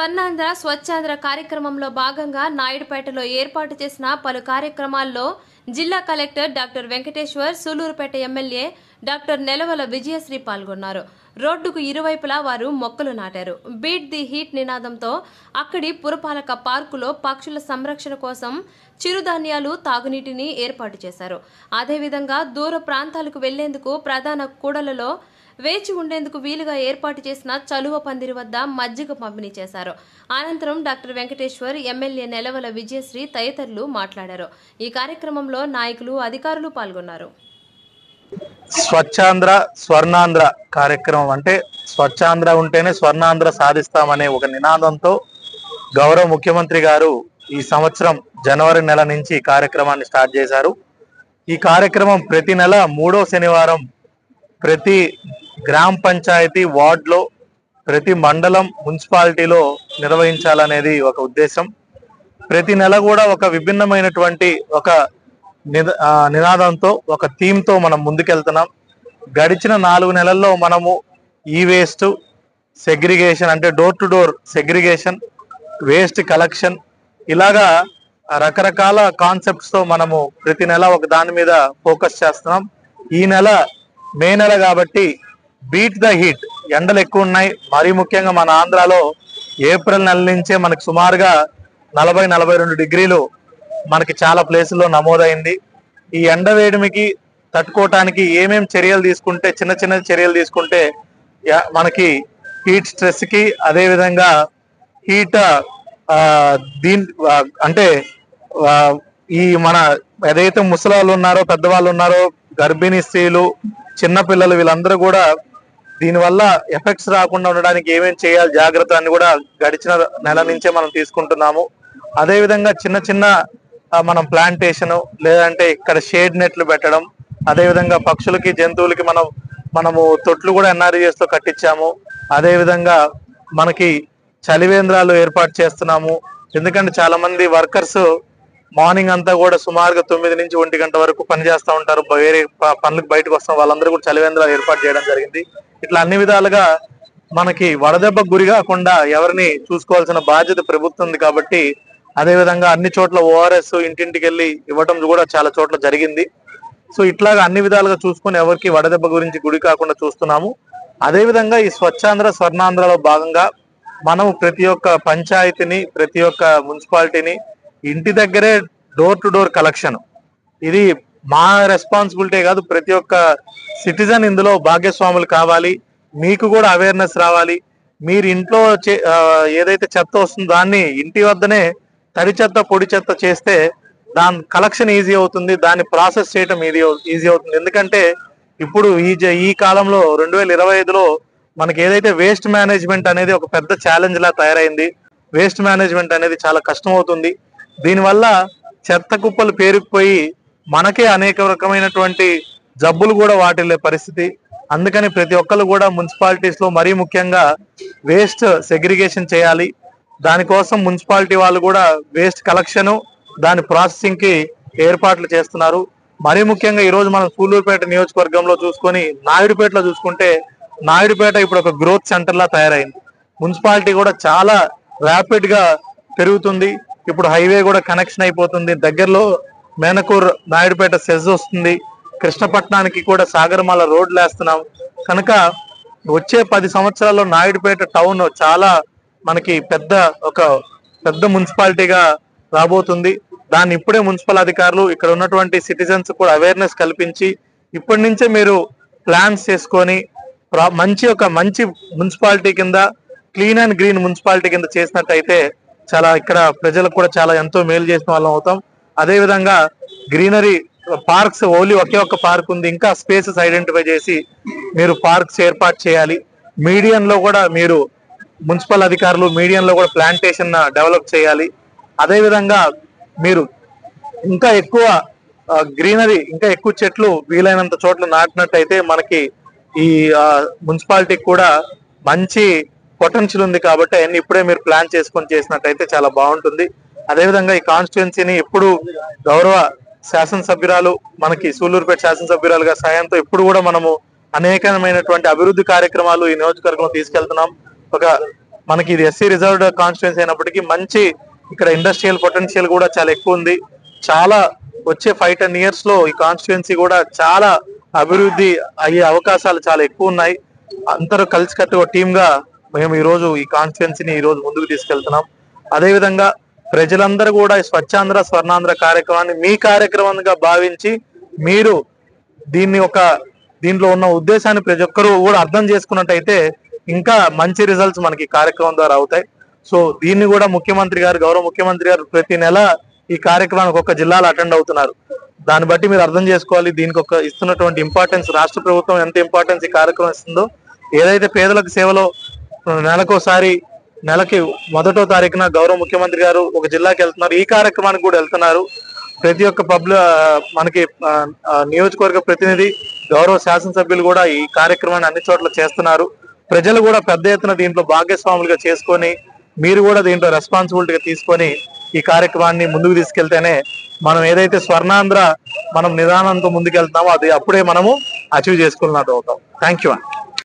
స్వర్ణాంధ్ర స్వచ్ఛాంధ్ర కార్యక్రమంలో భాగంగా నాయుడుపేటలో ఏర్పాటు చేసిన పలు కార్యక్రమాల్లో జిల్లా collector doctor Venkateshwar, Sullurpeta MLA doctor Nelavala Vijayasree పాల్గొన్నారు. రోడ్డుకు ఇరువైపులా వారు మొక్కలు నాటారు. బీట్ ది హీట్ నినాదంతో అక్కడి పురపాలక పార్కులో పక్షుల సంరక్షణ కోసం చిరుధాన్యాలు, తాగునీటిని ఏర్పాటు చేశారు. అదేవిధంగా దూర ప్రాంతాలకు వెళ్లేందుకు ప్రధాన కూడలలో వేచి ఉండేందుకు వీలుగా ఏర్పాటు చేసిన చలువ పందిరి వద్ద మజ్జిగ పంపిణీ చేశారు. అనంతరం డాక్టర్ వెంకటేశ్వర్, ఎమ్మెల్యే నెలవల విజయశ్రీ తదితరులు మాట్లాడారు. ఈ కార్యక్రమంలో నాయకులు, అధికారులు పాల్గొన్నారు. స్వచ్ఛాంధ్ర స్వర్ణాంధ్ర కార్యక్రమం అంటే స్వచ్ఛాంధ్ర ఉంటేనే స్వర్ణాంధ్ర సాధిస్తామనే ఒక నినాదంతో గౌరవ ముఖ్యమంత్రి గారు ఈ సంవత్సరం జనవరి నెల నుంచి ఈ కార్యక్రమాన్ని స్టార్ట్ చేశారు. ఈ కార్యక్రమం ప్రతి నెల 3వ శనివారం ప్రతి గ్రామ పంచాయతీ వార్డులో, ప్రతి మండలం, మున్సిపాలిటీలో నిర్వహించాలనేది ఒక ఉద్దేశం. ప్రతి నెల కూడా ఒక విభిన్నమైనటువంటి ఒక నినాదంతో, ఒక థీమ్తో మనం ముందుకెళ్తున్నాం. గడిచిన 4 నెలల్లో మనము ఈ వేస్ట్ సెగ్రిగేషన్ అంటే door to door segregation, waste collection, ఇలాగా రకరకాల కాన్సెప్ట్స్తో మనము ప్రతి నెల ఒక దాని మీద ఫోకస్ చేస్తున్నాం. ఈ నెల మే నెల కాబట్టి బీట్ ద హీట్, ఎండలు ఎక్కువ ఉన్నాయి. మరీ ముఖ్యంగా మన ఆంధ్రాలో ఏప్రిల్ నెల నుంచే మనకు సుమారుగా 40-42 డిగ్రీలు మనకి చాలా ప్లేసుల్లో నమోదైంది. ఈ ఎండ వేడిమికి తట్టుకోవటానికి ఏమేం చర్యలు తీసుకుంటే, చిన్న చిన్న చర్యలు తీసుకుంటే మనకి హీట్ స్ట్రెస్కి, అదేవిధంగా హీట్ అంటే ఈ మన ఏదైతే ముసలాళ్ళు ఉన్నారో, పెద్దవాళ్ళు ఉన్నారో, గర్భిణీ స్త్రీలు, చిన్నపిల్లలు, వీళ్ళందరూ కూడా దీనివల్ల ఎఫెక్ట్స్ రాకుండా ఉండడానికి ఏమేం చేయాలి జాగ్రత్త అని కూడా గడిచిన నెల నుంచే మనం తీసుకుంటున్నాము. అదేవిధంగా చిన్న చిన్న మనం ప్లాంటేషన్, లేదంటే ఇక్కడ షేడ్ నెట్లు పెట్టడం, అదేవిధంగా పక్షులకి, జంతువులకి మనము తొట్లు కూడా NRES తో కట్టించాము. అదేవిధంగా మనకి చలివేంద్రాలు ఏర్పాటు చేస్తున్నాము. ఎందుకంటే చాలా మంది వర్కర్స్ మార్నింగ్ అంతా కూడా సుమారుగా 9 నుంచి 1 గంట వరకు పనిచేస్తూ ఉంటారు. వేరే పనులకు బయటకు వస్తాం, వాళ్ళందరూ కూడా చలివేంద్రాలు ఏర్పాటు చేయడం జరిగింది. ఇట్లా అన్ని విధాలుగా మనకి వడదెబ్బకు గురి కాకుండా ఎవరిని చూసుకోవాల్సిన బాధ్యత ప్రభుత్వం ఉంది కాబట్టి, అదేవిధంగా అన్ని చోట్ల ORS ఇంటింటికి వెళ్ళి ఇవ్వటం కూడా చాలా చోట్ల జరిగింది. సో ఇట్లాగా అన్ని విధాలుగా చూసుకొని ఎవరికి వడదెబ్బ గురించి గురి కాకుండా చూస్తున్నాము. అదేవిధంగా ఈ స్వచ్ఛాంధ్ర స్వర్ణాంధ్రలో భాగంగా మనం ప్రతి ఒక్క పంచాయతీని, ప్రతి ఒక్క మున్సిపాలిటీని ఇంటి దగ్గరే డోర్ టు డోర్ కలెక్షన్, ఇది మా రెస్పాన్సిబిలిటీ కాదు, ప్రతి ఒక్క సిటిజన్ ఇందులో భాగ్యస్వాములు కావాలి. మీకు కూడా అవేర్నెస్ రావాలి. మీరు ఇంట్లో ఏదైతే చెత్త వస్తుందో దాన్ని ఇంటి వద్దనే తడి చెత్త, పొడి చెత్త చేస్తే దాని కలెక్షన్ ఈజీ అవుతుంది, దాన్ని ప్రాసెస్ చేయడం ఈజీ అవుతుంది. ఎందుకంటే ఇప్పుడు ఈ కాలంలో 2025లో మనకి ఏదైతే వేస్ట్ మేనేజ్మెంట్ అనేది ఒక పెద్ద ఛాలెంజ్ లా తయారైంది. వేస్ట్ మేనేజ్మెంట్ అనేది చాలా కష్టం అవుతుంది. దీనివల్ల చెత్త కుప్పలు పేరుకుపోయి మనకే అనేక రకమైనటువంటి జబ్బులు కూడా వాటిల్లే పరిస్థితి. అందుకని ప్రతి ఒక్కరు కూడా మున్సిపాలిటీస్ లో మరీ ముఖ్యంగా వేస్ట్ సెగ్రిగేషన్ చేయాలి. దానికోసం మున్సిపాలిటీ వాళ్ళు కూడా వేస్ట్ కలెక్షన్, దాని ప్రాసెసింగ్ కి ఏర్పాట్లు చేస్తున్నారు. మరీ ముఖ్యంగా ఈ రోజు మనం సూలూరుపేట నియోజకవర్గంలో చూసుకొని నాయుడుపేటలో చూసుకుంటే, నాయుడుపేట ఇప్పుడు ఒక గ్రోత్ సెంటర్ లా తయారైంది. మున్సిపాలిటీ కూడా చాలా ర్యాపిడ్ గా పెరుగుతుంది. ఇప్పుడు హైవే కూడా కనెక్షన్ అయిపోతుంది. దగ్గరలో మేనకూర్ నాయుడుపేట సెజ్ వస్తుంది. కృష్ణపట్నానికి కూడా సాగరమాల రోడ్లు వేస్తున్నాం. కనుక వచ్చే 10 సంవత్సరాల్లో నాయుడుపేట టౌన్ చాలా మనకి పెద్ద మున్సిపాలిటీగా రాబోతుంది. దాన్ని ఇప్పుడే మున్సిపల్ అధికారులు, ఇక్కడ ఉన్నటువంటి సిటిజన్స్ కూడా అవేర్నెస్ కల్పించి ఇప్పటి నుంచే మీరు ప్లాన్స్ చేసుకొని మంచి మున్సిపాలిటీ కింద, క్లీన్ అండ్ గ్రీన్ మున్సిపాలిటీ కింద చేసినట్టయితే చాలా ఇక్కడ ప్రజలకు కూడా చాలా ఎంతో మేలు చేసిన వాళ్ళం అవుతాం. అదేవిధంగా గ్రీనరీ పార్క్స్, ఓన్లీ ఒకే ఒక్క పార్క్ ఉంది, ఇంకా స్పేసెస్ ఐడెంటిఫై చేసి మీరు పార్క్స్ ఏర్పాటు చేయాలి. మీడియంలో కూడా మీరు మున్సిపల్ అధికారులు మీడియంలో కూడా ప్లాంటేషన్ డెవలప్ చేయాలి. అదేవిధంగా మీరు ఇంకా ఎక్కువ గ్రీనరీ, ఇంకా ఎక్కువ చెట్లు వీలైనంత చోట్ల నాటినట్టయితే మనకి ఈ మున్సిపాలిటీకి కూడా మంచి పొటెన్షియల్ ఉంది. కాబట్టి అవన్నీ ఇప్పుడే మీరు ప్లాన్ చేసుకొని చేసినట్టయితే చాలా బాగుంటుంది. అదేవిధంగా ఈ కాన్స్టిట్యున్సీని ఎప్పుడు గౌరవ శాసనసభ్యురాలు, మనకి సూలూరుపేట శాసనసభ్యురాలుగా సాయంతో ఎప్పుడు కూడా మనము అనేకమైనటువంటి అభివృద్ధి కార్యక్రమాలు ఈ నియోజకవర్గంలో తీసుకెళ్తున్నాం. ఒక మనకి ఇది ఎస్సీ రిజర్వ్డ్ కాన్స్టిట్యున్సీ అయినప్పటికీ మంచి ఇక్కడ ఇండస్ట్రియల్ పొటెన్షియల్ కూడా చాలా ఎక్కువ ఉంది. చాలా వచ్చే 5-10 years లో ఈ కాన్స్టిట్యున్సీ కూడా చాలా అభివృద్ధి అయ్యే అవకాశాలు చాలా ఎక్కువ ఉన్నాయి. అందరూ కలిసికట్టుగా టీమ్ గా మేము ఈ రోజు ఈ కాన్స్టిట్యున్సీని ఈ రోజు ముందుకు తీసుకెళ్తున్నాం. అదేవిధంగా ప్రజలందరూ కూడా ఈ స్వచ్ఛాంధ్ర స్వర్ణాంధ్ర కార్యక్రమాన్ని మీ కార్యక్రమంగా భావించి మీరు దీంట్లో ఉన్న ఉద్దేశాన్ని ప్రతి ఒక్కరూ కూడా అర్థం చేసుకున్నట్టయితే ఇంకా మంచి రిజల్ట్స్ మనకి కార్యక్రమం ద్వారా అవుతాయి. సో దీన్ని కూడా గౌరవ ముఖ్యమంత్రి గారు ప్రతి నెల ఈ కార్యక్రమానికి ఒక జిల్లాలో అటెండ్ అవుతున్నారు. దాన్ని బట్టి మీరు అర్థం చేసుకోవాలి దీనికి ఇస్తున్నటువంటి ఇంపార్టెన్స్, రాష్ట్ర ప్రభుత్వం ఎంత ఇంపార్టెన్స్ ఈ కార్యక్రమం ఇస్తుందో. ఏదైతే పేదలకు సేవలో నెలకి 1వ తారీఖున గౌరవ ముఖ్యమంత్రి గారు ఒక జిల్లాకి వెళ్తున్నారు, ఈ కార్యక్రమానికి కూడా వెళ్తున్నారు. ప్రతి ఒక్క మనకి నియోజకవర్గ ప్రతినిధి, గౌరవ శాసనసభ్యులు కూడా ఈ కార్యక్రమాన్ని అన్ని చోట్ల చేస్తున్నారు. ప్రజలు కూడా పెద్ద ఎత్తున దీంట్లో భాగస్వాములుగా చేసుకొని మీరు కూడా దీంట్లో రెస్పాన్సిబిలిటీగా తీసుకొని ఈ కార్యక్రమాన్ని ముందుకు తీసుకెళ్తేనే మనం ఏదైతే స్వర్ణాంధ్ర మనం నిదానంతో ముందుకెళ్తున్నామో అది అప్పుడే మనము అచీవ్ చేసుకున్నట్టు అవుతాం. Thank you.